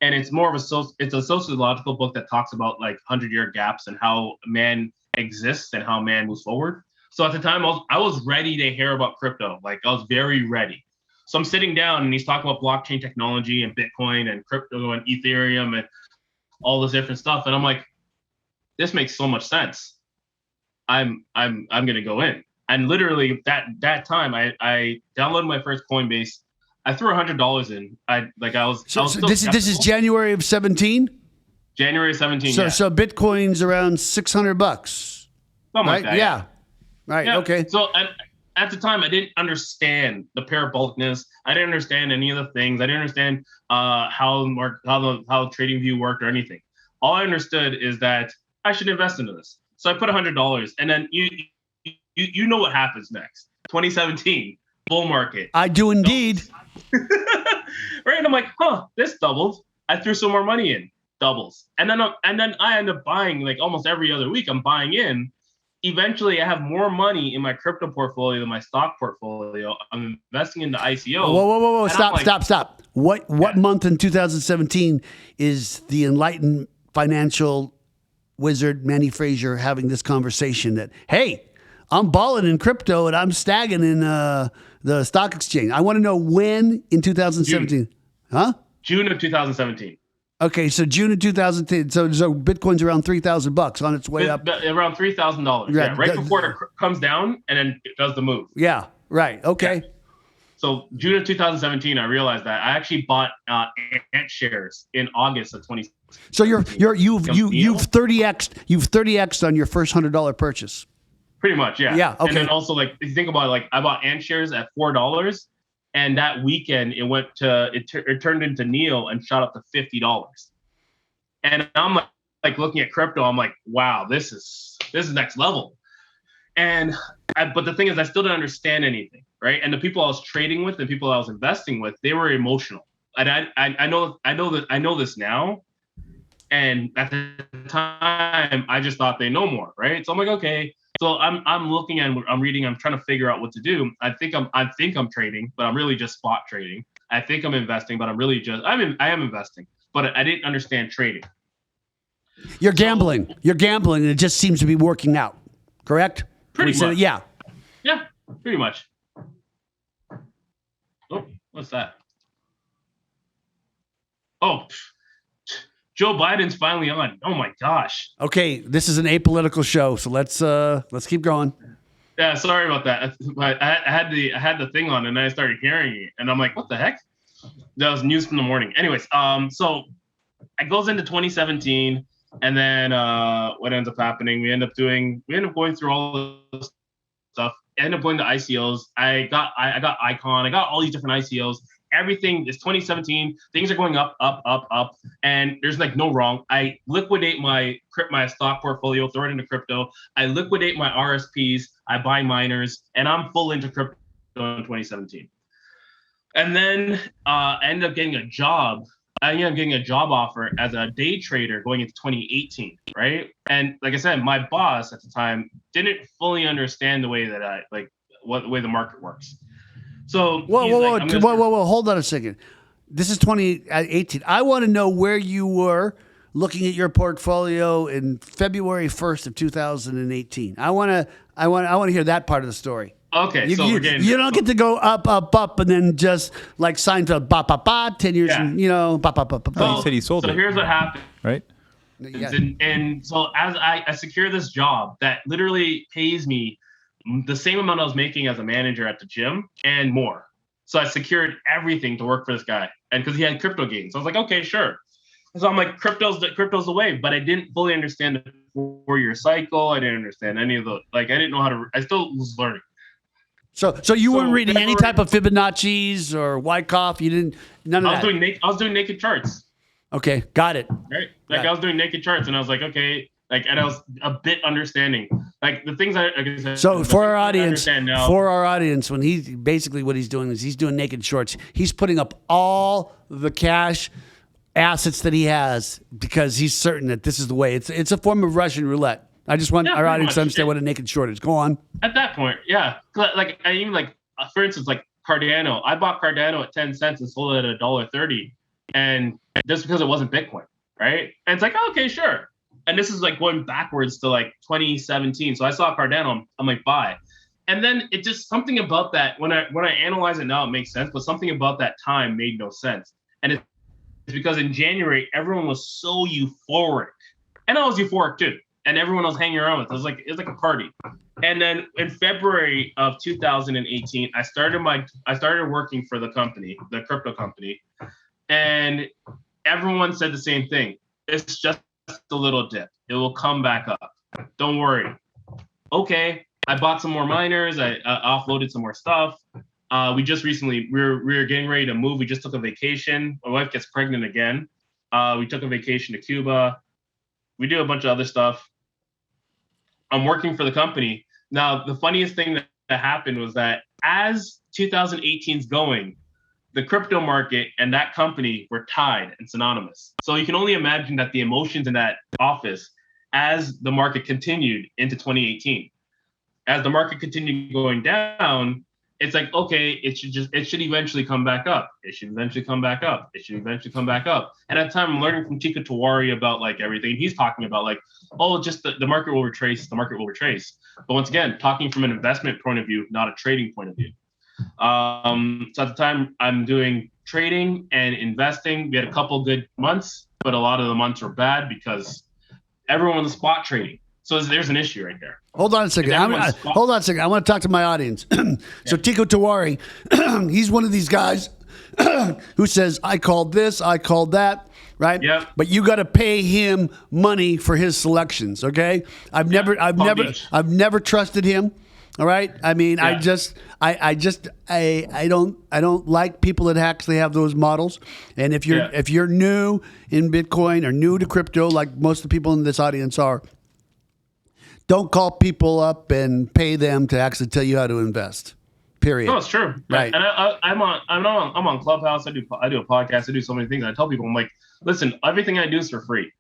And it's more of it's a sociological book that talks about like 100-year gaps and how man exists and how man moves forward. So at the time I was ready to hear about crypto. Like I was very ready. So I'm sitting down and he's talking about blockchain technology and Bitcoin and crypto and Ethereum and all this different stuff. And I'm like, this makes so much sense. I'm going to go in. And literally that time I downloaded my first Coinbase. I threw $100 in. This is January of 17? January 17. So Bitcoin's around $600. Something like that. Yeah. Right. Yeah. Okay. So at the time, I didn't understand the parabolicness. I didn't understand any of the things. I didn't understand how TradingView worked or anything. All I understood is that I should invest into this. So I put $100, and then you know what happens next. 2017, bull market. I do indeed. Right, and I'm like, this doubled. I threw some more money in, doubles, and then I end up buying like almost every other week. I'm buying in. Eventually, I have more money in my crypto portfolio than my stock portfolio. I'm investing into ICO. Whoa! Stop! What month in 2017 is the enlightened financial wizard Manny Fraser having this conversation that, hey, I'm balling in crypto and I'm stagging in the stock exchange? I want to know when in 2017. June. Huh? June of 2017. Okay, so June of 2010. So Bitcoin's around $3,000 on its way up. Around $3,000. Yeah, right before it comes down and then it does the move. Yeah, right. Okay. Yeah. So June of 2017, I realized that I actually bought Ant shares in August of 20. So you've 30x'd on your first $100 purchase. Pretty much, yeah. Yeah. Okay. And then also, like, if you think about it, like, I bought Ant shares at $4, and that weekend it turned into Neo and shot up to $50. And I'm like looking at crypto, I'm like, wow, this is next level. But the thing is, I still didn't understand anything, right? And the people I was trading with, the people I was investing with, they were emotional. And I know this now. And at the time, I just thought they know more, right? So I'm like, okay. So I'm looking and I'm reading. I'm trying to figure out what to do. I think I'm trading, but I'm really just spot trading. I think I'm investing, but I am investing, but I didn't understand trading. You're gambling. You're gambling, and it just seems to be working out. Correct? Pretty much. Yeah. Yeah, pretty much. Oh, what's that? Oh, Joe Biden's finally on. Oh my gosh. Okay, this is an apolitical show, so let's keep going. Yeah, sorry about that. I had the thing on and I started hearing it, and I'm like, what the heck? That was news from the morning. Anyways, so it goes into 2017, and then what ends up happening? We end up going through all the stuff. I end up going to ICOs. I got Icon. I got all these different ICOs. Everything is 2017. Things are going up, and there's like no wrong. I liquidate my stock portfolio, throw it into crypto. I liquidate my RSPs. I buy miners, and I'm full into crypto in 2017. And then I ended up getting a job. I ended up getting a job offer as a day trader going into 2018, right? And like I said, my boss at the time didn't fully understand the way that the way the market works. So whoa, hold on a second. This is 2018. I want to know where you were looking at your portfolio in February 1st of 2018. I want to hear that part of the story. Okay, you don't get to go up, and then just like Seinfeld, 10 years, and He said he sold it. So here's what happened, right? Yeah. And so as I secure this job that literally pays me the same amount I was making as a manager at the gym and more. So I secured everything to work for this guy, and because he had crypto gains, I was like, okay, sure. So I'm like, crypto's the way, but I didn't fully understand the 4-year cycle. I didn't understand any of the I didn't know how to. I still was learning. So you weren't reading any type of Fibonacci's or Wyckoff. You didn't. None of that. I was doing naked charts. Okay, got it. Right, I was doing naked charts, and I was like, okay. And I was a bit understanding, like the things So for our audience, when what he's doing is he's doing naked shorts. He's putting up all the cash assets that he has because he's certain that this is the way. It's a form of Russian roulette. I just want our audience to understand what a naked short is. Go on. At that point, yeah. Like I even for instance, like Cardano. I bought Cardano at 10 cents and sold it at $1.30, and just because it wasn't Bitcoin, right? And it's like, okay, sure. And this is like going backwards to like 2017. So I saw Cardano, I'm like, buy. And then it just something about that, when I analyze it now, it makes sense, but something about that time made no sense. And it's because in January, everyone was so euphoric. And I was euphoric too. And everyone was hanging around with it. It was like a party. And then in February of 2018, I started working for the company, the crypto company. And everyone said the same thing. It's just a little dip. It will come back up. Don't worry. Okay. I bought some more miners. I offloaded some more stuff. We just recently, we were getting ready to move. We just took a vacation. My wife gets pregnant again. We took a vacation to Cuba. We do a bunch of other stuff. I'm working for the company. Now, the funniest thing that happened was that as 2018's going, the crypto market and that company were tied and synonymous. So you can only imagine that the emotions in that office as the market continued into 2018. As the market continued going down, it's like, okay, it should eventually come back up. It should eventually come back up. It should eventually come back up. And at the time, I'm learning from Tika Tawari about like everything. He's talking about like, oh, just the market will retrace. The market will retrace. But once again, talking from an investment point of view, not a trading point of view. So at the time, I'm doing trading and investing. We had a couple good months, but a lot of the months were bad because everyone was spot trading. So there's an issue right there. Hold on a second. Hold on a second. I want to talk to my audience. So Tico Tawari, he's one of these guys who says, I called this, I called that, right? Yeah. But you got to pay him money for his selections, okay? I've never trusted him. All right. I mean, I don't like people that actually have those models. And if you're new in Bitcoin or new to crypto, like most of the people in this audience are, don't call people up and pay them to actually tell you how to invest. Period. No, it's true. Right. And I'm on Clubhouse. I do a podcast. I do so many things. I tell people, I'm like, listen, everything I do is for free,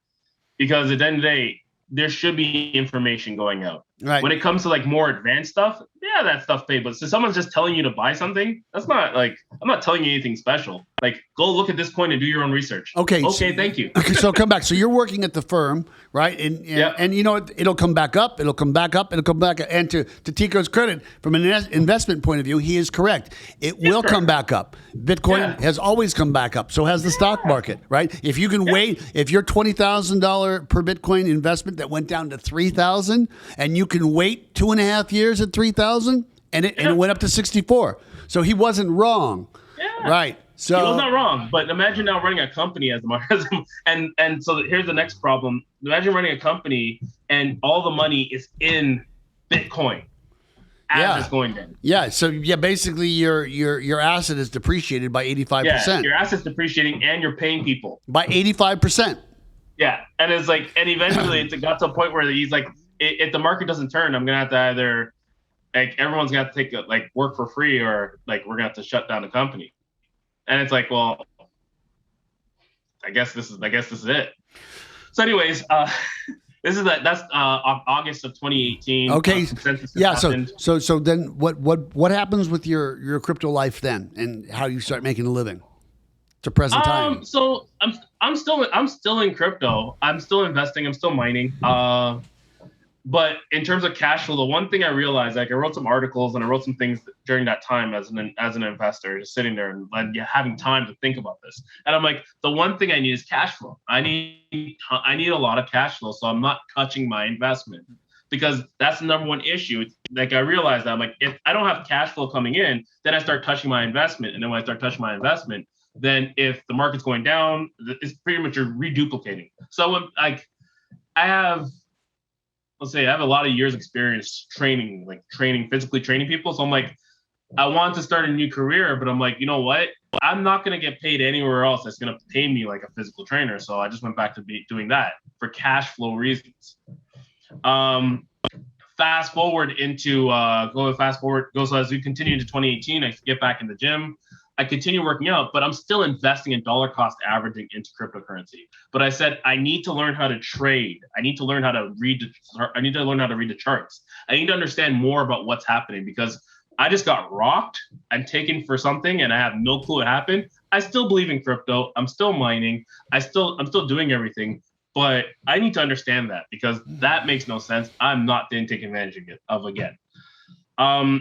because at the end of the day, there should be information going out. Right. When it comes to like more advanced stuff, yeah, that stuff paid. But so someone's just telling you to buy something, that's not like, I'm not telling you anything special. Like, go look at this coin and do your own research. Okay, thank you. Okay, so come back. So you're working at the firm, right? And you know what? It'll come back up. It'll come back up. It'll come back up. And to Tico's credit, from an investment point of view, he is correct. It will come back up. Bitcoin has always come back up. So has the stock market, right? If you can wait, if your $20,000 per Bitcoin investment that went down to $3,000, and you can wait 2.5 years at $3,000, and it went up to 64. So he wasn't wrong. Yeah. Right. So he was not wrong, but imagine now running a company as the and so here's the next problem. Imagine running a company and all the money is in Bitcoin as it's going down. Yeah. So basically your asset is depreciated by 85%. Yeah, your asset's depreciating and you're paying people by 85%. Yeah, and it's like, and eventually it got to a point where he's like, if the market doesn't turn, I'm gonna have to either like everyone's gonna have to take work for free, or like we're gonna have to shut down the company. And it's like, well, I guess this is it. So, anyways, that's August of 2018. Okay. Yeah. So then what happens with your crypto life then, and how you start making a living to present time? So I'm still in crypto. I'm still investing. I'm still mining. But in terms of cash flow, the one thing I realized, like I wrote some articles and I wrote some things during that time as an investor, just sitting there and having time to think about this. And I'm like, the one thing I need is cash flow. I need a lot of cash flow, so I'm not touching my investment, because that's the number one issue. It's like I realized that I'm like, if I don't have cash flow coming in, then I start touching my investment, and then when I start touching my investment, then if the market's going down, it's pretty much you're reduplicating. So I have a lot of years experience physically training people. So I'm like, I want to start a new career, but I'm like, you know what? I'm not going to get paid anywhere else that's going to pay me like a physical trainer. So I just went back to doing that for cash flow reasons. Fast forward, so as we continue into 2018, I get back in the gym. I continue working out, but I'm still investing in dollar cost averaging into cryptocurrency. But I said, I need to learn how to trade. I need to learn how to read the charts. I need to understand more about what's happening, because I just got rocked. I'm taken for something and I have no clue what happened. I still believe in crypto. I'm still mining. I'm still doing everything, but I need to understand that, because that makes no sense. I'm not then taking advantage of again.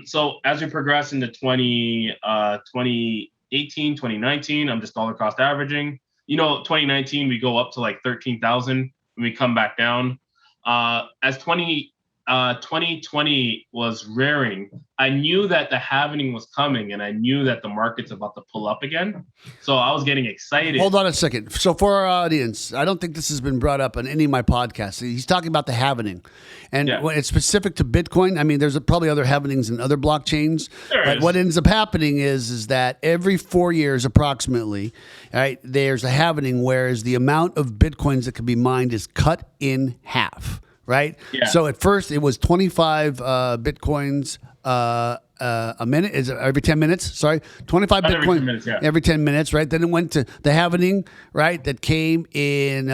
So as we progress into 2018, 2019, I'm just dollar cost averaging. 2019, we go up to like 13,000 and we come back down. As 2020 was rearing, I knew that the halvening was coming, and I knew that the market's about to pull up again. So I was getting excited. Hold on a second. So for our audience, I don't think this has been brought up on any of my podcasts. He's talking about the halvening, and when it's specific to Bitcoin. I mean, there's probably other halvenings in other blockchains, but what ends up happening is that every 4 years approximately, right, there's a halvening, whereas the amount of Bitcoins that can be mined is cut in half. Right. Yeah. So at first it was 25 Bitcoins a minute. Is it every 10 minutes? Sorry, 25 About Bitcoin every 10 minutes, yeah. every 10 minutes, right? Then it went to the halvening, right? That came in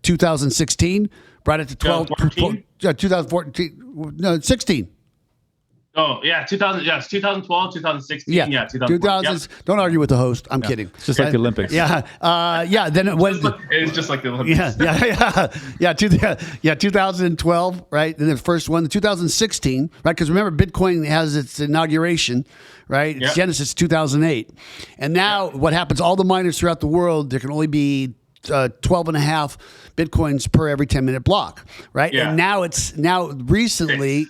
2016, brought it to 12. 2014, no, 16. Oh yeah, 2000. Yes, 2012, 2016. Yeah, Yeah, 2012. 2000s. Don't argue with the host. I'm kidding. It's just like the Olympics. Yeah, yeah. Then it went. It's just like the Olympics. Yeah. 2012, right? And the first one, 2016, right? Because remember, Bitcoin has its inauguration, right? Its Genesis 2008, and now what happens? All the miners throughout the world, there can only be 12 and a half Bitcoins per every 10-minute block, right? Yeah. And now recently.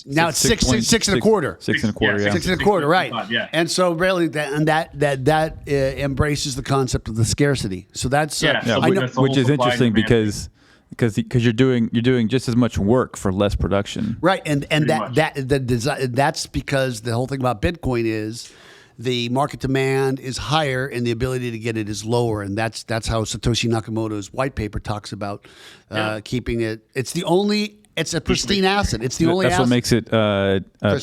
Now it's six and a quarter. Six and a quarter, yeah. Six and a quarter, right? Yeah. And so really, that embraces the concept of the scarcity. So that's Yeah. I know, Which is Supply interesting and demand. because you're doing just as much work for less production. right, and much. that's because the whole thing about Bitcoin is the market demand is higher and the ability to get it is lower, and that's how Satoshi Nakamoto's white paper talks about keeping it. It's a pristine asset. It's the only That's asset. what makes it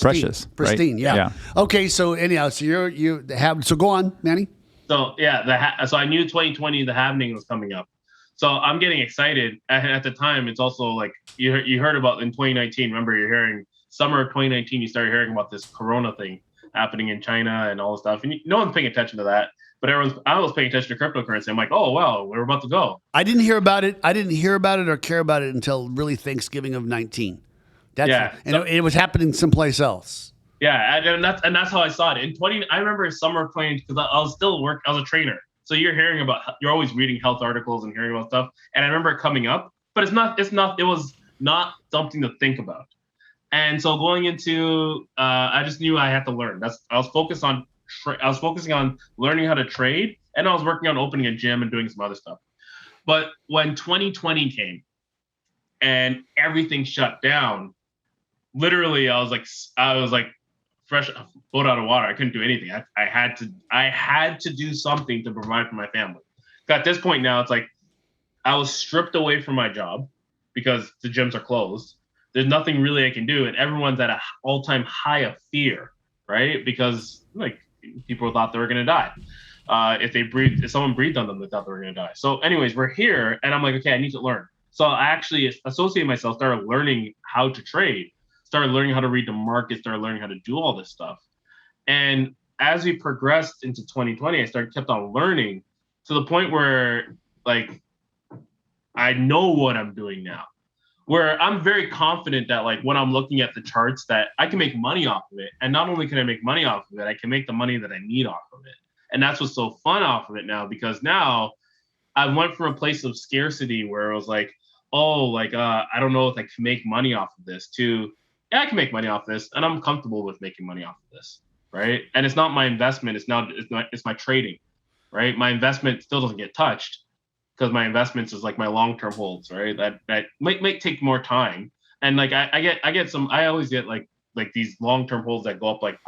precious. Pristine, right? yeah. Okay, so anyhow, so you have go on, Manny. So yeah, so I knew 2020 the halving was coming up. So I'm getting excited. At the time, it's also like you heard about in 2019. Remember, you're hearing summer of 2019. You started hearing about this Corona thing happening in China and all this stuff, and no one's paying attention to that. But I was paying attention to cryptocurrency. I'm like, oh wow, we're about to go. I didn't hear about it. I didn't hear about it or care about it until really Thanksgiving of 19. It was happening someplace else. Yeah, and that's how I saw it. In 20, I remember summer of 20 because I was still I was a trainer. So you're always reading health articles and hearing about stuff. And I remember it coming up, but it was not something to think about. And so going into, I just knew I had to learn. I was focusing on learning how to trade, and I was working on opening a gym and doing some other stuff. But when 2020 came and everything shut down, literally I was like fresh boat out of water. I couldn't do anything. I had to do something to provide for my family. At this point now, it's like I was stripped away from my job because the gyms are closed. There's nothing really I can do, and everyone's at an all-time high of fear, right? Because like people thought they were gonna die. If someone breathed on them, they thought they were gonna die. So, anyways, we're here, and I'm like, okay, I need to learn. So I actually associated myself, started learning how to trade, started learning how to read the market, started learning how to do all this stuff. And as we progressed into 2020, I kept on learning to the point where like I know what I'm doing now. Where I'm very confident that like when I'm looking at the charts that I can make money off of it. And not only can I make money off of it, I can make the money that I need off of it. And that's what's so fun off of it now, because now I went from a place of scarcity where it was like, I don't know if I can make money off of this, to yeah, I can make money off this, and I'm comfortable with making money off of this, right? And it's not my investment, it's my trading, right? My investment still doesn't get touched because my investments is like my long-term holds, right? That might take more time. And like I always get like these long-term holds that go up like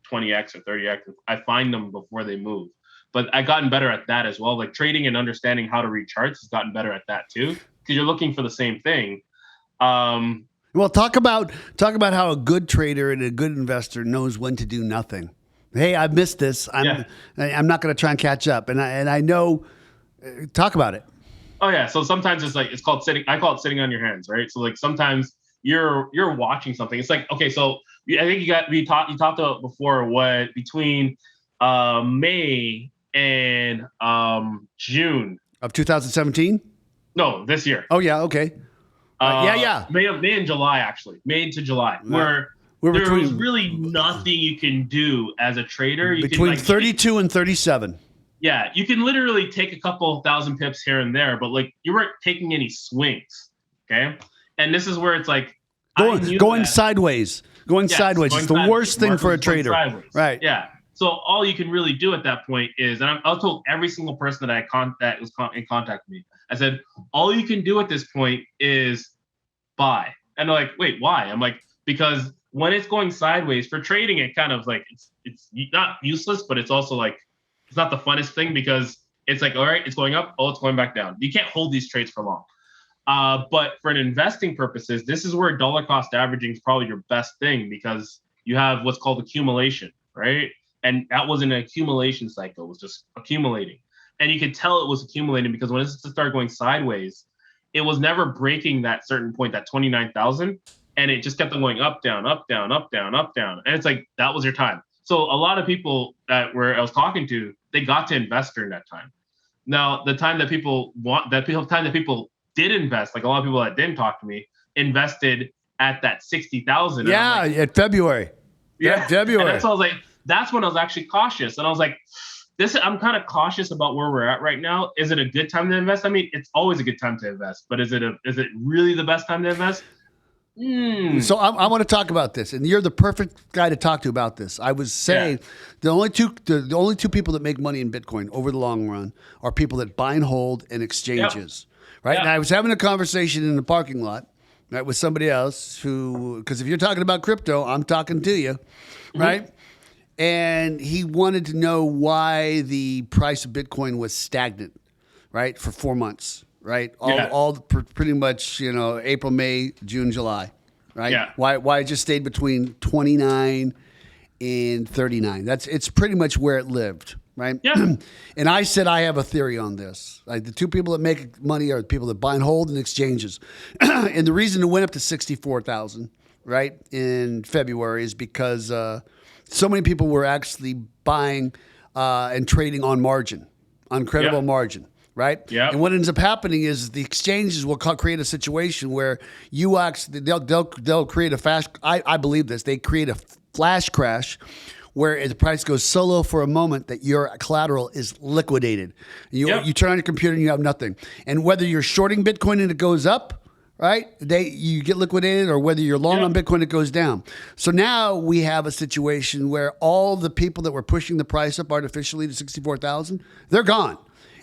20x or 30x. I find them before they move. But I've gotten better at that as well. Like trading and understanding how to read charts has gotten better at that too, because you're looking for the same thing. Well, talk about how a good trader and a good investor knows when to do nothing. Hey, I missed this. I'm not going to try and catch up. And I know. Talk about it. Oh yeah. So sometimes it's called sitting. I call it sitting on your hands, right? So like sometimes you're watching something. It's like, okay, so I think you talked about before what between May and June of 2017. No, this year. Oh yeah. Okay. May and July, actually. May to July. Where there was really nothing you can do as a trader. Between 32 and 37. Yeah, you can literally take a couple thousand pips here and there, but like you weren't taking any swings. Okay. And this is where it's like going sideways. Going sideways is the worst thing for a trader. Right. Yeah. So all you can really do at that point is, and I told every single person that was in contact with me, I said, all you can do at this point is buy. And they're like, wait, why? I'm like, because when it's going sideways for trading, it kind of like, it's not useless, but it's also like, it's not the funnest thing, because it's like, all right, it's going up. Oh, it's going back down. You can't hold these trades for long. But for an investing purposes, this is where dollar cost averaging is probably your best thing, because you have what's called accumulation, right? And that was an accumulation cycle. It was just accumulating. And you could tell it was accumulating because when it started going sideways, it was never breaking that certain point, that 29,000. And it just kept on going up, down, up, down, up, down, up, down. And it's like, that was your time. So a lot of people I was talking to, they got to invest during that time. Now, the time that people did invest, like a lot of people that didn't talk to me, invested at that 60,000. Yeah, like, at February. Yeah, February. And so I was like, that's when I was actually cautious. And I was like, I'm kind of cautious about where we're at right now. Is it a good time to invest? I mean, it's always a good time to invest, but is it really the best time to invest? So I want to talk about this, and you're the perfect guy to talk to about this. I was saying the only two people that make money in Bitcoin over the long run are people that buy and hold and exchanges, right? Yep. And I was having a conversation in the parking lot, right, with somebody else because if you're talking about crypto, I'm talking to you, right? And he wanted to know why the price of Bitcoin was stagnant, right, for 4 months. Right, all pretty much, April, May, June, July, right? Yeah. Why it just stayed between 29 and 39? It's pretty much where it lived, right? Yeah. And I said I have a theory on this. Like the two people that make money are the people that buy and hold and exchanges, and the reason it went up to 64,000, right, in February is because so many people were actually buying and trading on margin, on credible margin. Right. Yeah. And what ends up happening is the exchanges will create a situation where you actually they'll create a flash. I believe this. They create a flash crash where the price goes so low for a moment that your collateral is liquidated. You turn on your computer and you have nothing. And whether you're shorting Bitcoin and it goes up, right, you get liquidated, or whether you're long on Bitcoin, it goes down. So now we have a situation where all the people that were pushing the price up artificially to 64,000, they're gone.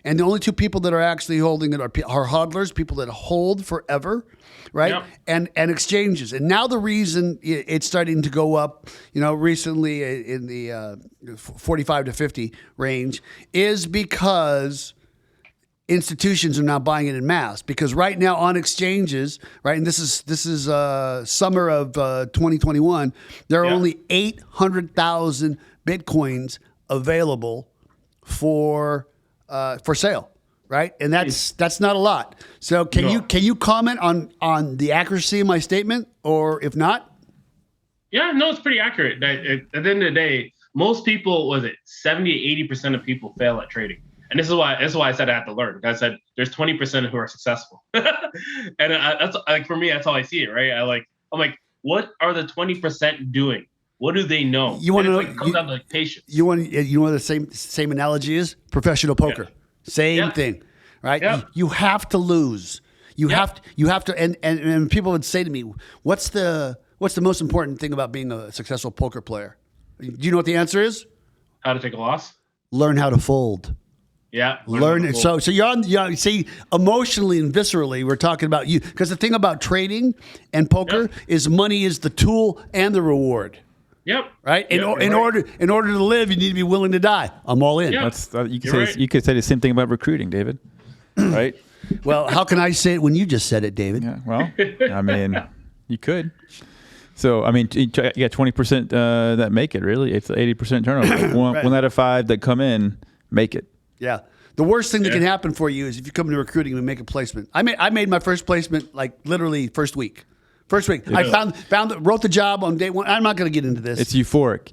And the only two people that are actually holding it are hodlers, people that hold forever, right? Yep. And exchanges. And now the reason it's starting to go up, recently in the 45 to 50 range is because institutions are now buying it in mass. Because right now on exchanges, right, and this is summer of 2021, there are only 800,000 Bitcoins available for sale, right? And that's not a lot. So can you comment on the accuracy of my statement, or if not? Yeah, no, it's pretty accurate. At the end of the day, most people, 70-80% of people fail at trading, and this is why I said I had to learn. I said there's 20% who are successful, and that's like for me, that's how I see it, right? I'm like, what are the 20% doing? What do they know? You want to know? It comes down to patience. You know what the same analogy is? Professional poker. Yeah. Same thing, right? Yeah. You have to lose. You have to, and people would say to me, what's the most important thing about being a successful poker player? Do you know what the answer is? How to take a loss? Learn how to fold. Yeah. Learn it. So you're see, emotionally and viscerally, we're talking about you, because the thing about trading and poker is money is the tool and the reward. Yep. Right. In order to live, you need to be willing to die. I'm all in. Yep. You could say the same thing about recruiting, David. Right. Well, how can I say it when you just said it, David? Yeah. Well, I mean, you could. So I mean, you got 20% that make it. Really, it's 80% turnover. One out of 5 that come in make it. Yeah. The worst thing that can happen for you is if you come into recruiting and make a placement. I made my first placement like literally first week. I wrote the job on day one. I'm not going to get into this. It's euphoric.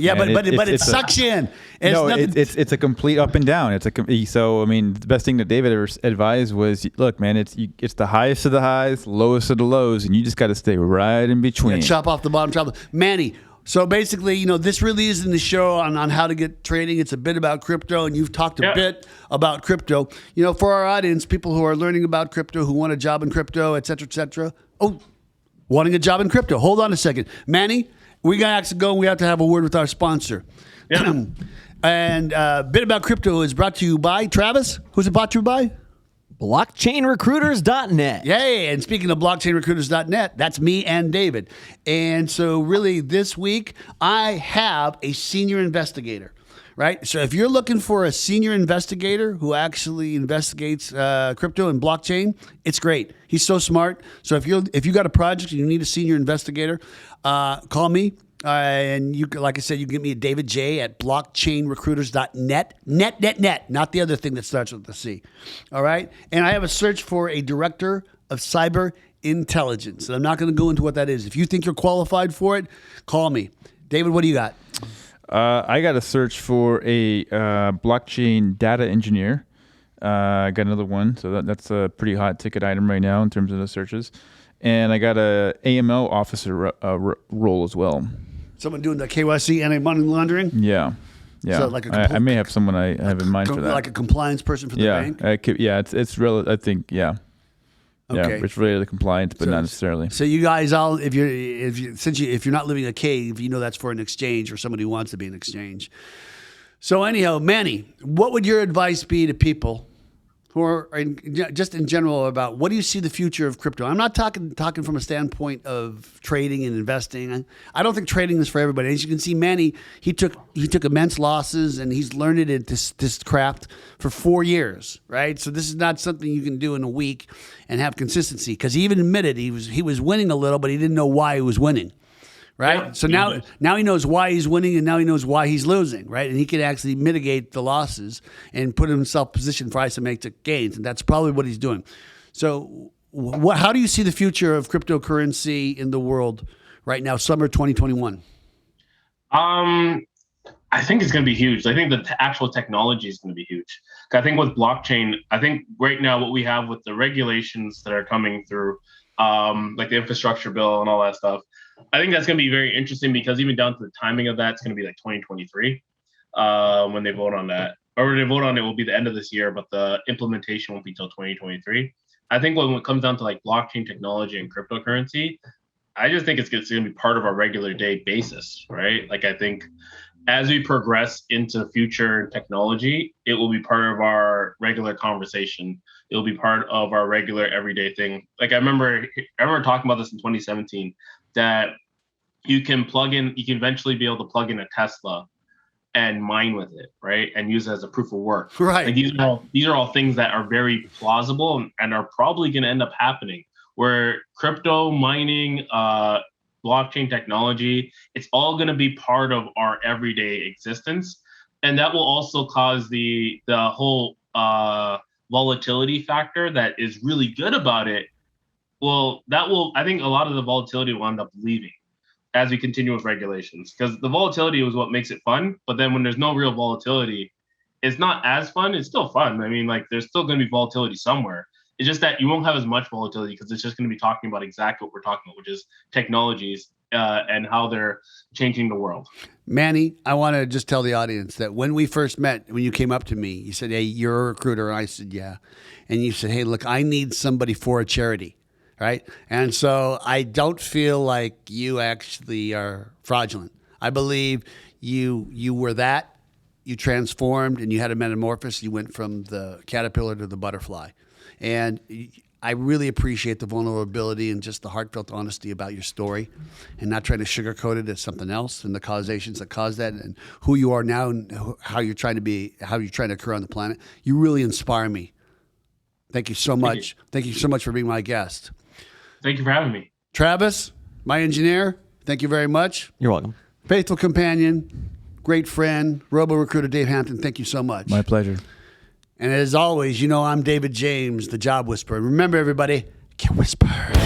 Yeah, man. but it sucks you in. It's a complete up and down. So I mean, the best thing that David ever advised was, look, man, it's the highest of the highs, lowest of the lows, and you just got to stay right in between. Chop off the bottom. Manny. So basically, this really isn't the show on how to get trading. It's a bit about crypto, and you've talked a bit about crypto. For our audience, people who are learning about crypto, who want a job in crypto, et cetera, et cetera. Oh, wanting a job in crypto. Hold on a second. Manny, we got to actually go, and we have to have a word with our sponsor. Yeah. And a bit about crypto is brought to you by Travis. Who's it brought to you by? BlockchainRecruiters.net. Yay. And speaking of BlockchainRecruiters.net, that's me and David. And so really this week, I have a senior investigator. right? So if you're looking for a senior investigator who actually investigates crypto and blockchain, it's great. He's so smart. So if you got a project and you need a senior investigator, call me. And you, like I said, you can get me at David J at blockchainrecruiters.net. Net, not the other thing that starts with the C. All right. And I have a search for a director of cyber intelligence. And I'm not going to go into what that is. If you think you're qualified for it, call me. David, what do you got? I got a search for a blockchain data engineer. I got another one. So that's a pretty hot ticket item right now in terms of the searches. And I got a AML officer role as well. Someone doing the KYC anti-money laundering? Yeah. So like I may have someone I have in mind for that. Like a compliance person for the bank? It's I think, yeah. Okay. Yeah, it's related to compliance, but not necessarily. So you guys all, if you're not living in a cave, you know that's for an exchange or somebody who wants to be an exchange. So anyhow, Manny, what would your advice be to people who are just in general about what do you see the future of crypto? I'm not talking from a standpoint of trading and investing. I don't think trading is for everybody. As you can see, Manny, he took immense losses and he's learned it at this craft for 4 years, right? So this is not something you can do in a week and have consistency, because he even admitted he was winning a little, but he didn't know why he was winning. Right. Yeah, so now he knows why he's winning, and now he knows why he's losing. Right. And he can actually mitigate the losses and put himself positioned for isometric gains. And that's probably what he's doing. So how do you see the future of cryptocurrency in the world right now, summer 2021? I think it's going to be huge. I think the actual technology is going to be huge. I think with blockchain, I think right now what we have with the regulations that are coming through, like the infrastructure bill and all that stuff, I think that's going to be very interesting, because even down to the timing of that, it's going to be like 2023 when they vote on that. Or when they vote on it, will be the end of this year, but the implementation won't be till 2023. I think when it comes down to like blockchain technology and cryptocurrency, I just think it's going to be part of our regular day basis, right? Like I think as we progress into future technology, it will be part of our regular conversation. It will be part of our regular everyday thing. Like I remember talking about this in 2017, that you can eventually be able to plug in a Tesla and mine with it, right? And use it as a proof of work. Right. Like these are all things that are very plausible and are probably going to end up happening, where crypto mining, blockchain technology, it's all going to be part of our everyday existence. And that will also cause the whole volatility factor that is really good about it. Well, I think a lot of the volatility will end up leaving as we continue with regulations, because the volatility is what makes it fun. But then when there's no real volatility, it's not as fun. It's still fun. I mean, like there's still going to be volatility somewhere. It's just that you won't have as much volatility, because it's just going to be talking about exactly what we're talking about, which is technologies and how they're changing the world. Manny, I want to just tell the audience that when we first met, when you came up to me, you said, "Hey, you're a recruiter." And I said, "Yeah." And you said, "Hey, look, I need somebody for a charity." Right. And so I don't feel like you actually are fraudulent. I believe you were that. You transformed and you had a metamorphosis. You went from the caterpillar to the butterfly. And I really appreciate the vulnerability and just the heartfelt honesty about your story, and not trying to sugarcoat it as something else, and the causations that caused that, and who you are now, and how you're trying to occur on the planet. You really inspire me. Thank you so much. Thank you so much for being my guest. Thank you for having me. Travis, my engineer, thank you very much. You're welcome. Faithful companion, great friend, RoboRecruiter Dave Hampton, thank you so much. My pleasure. And as always, I'm David James, the Job Whisperer. Remember, everybody, get whispered.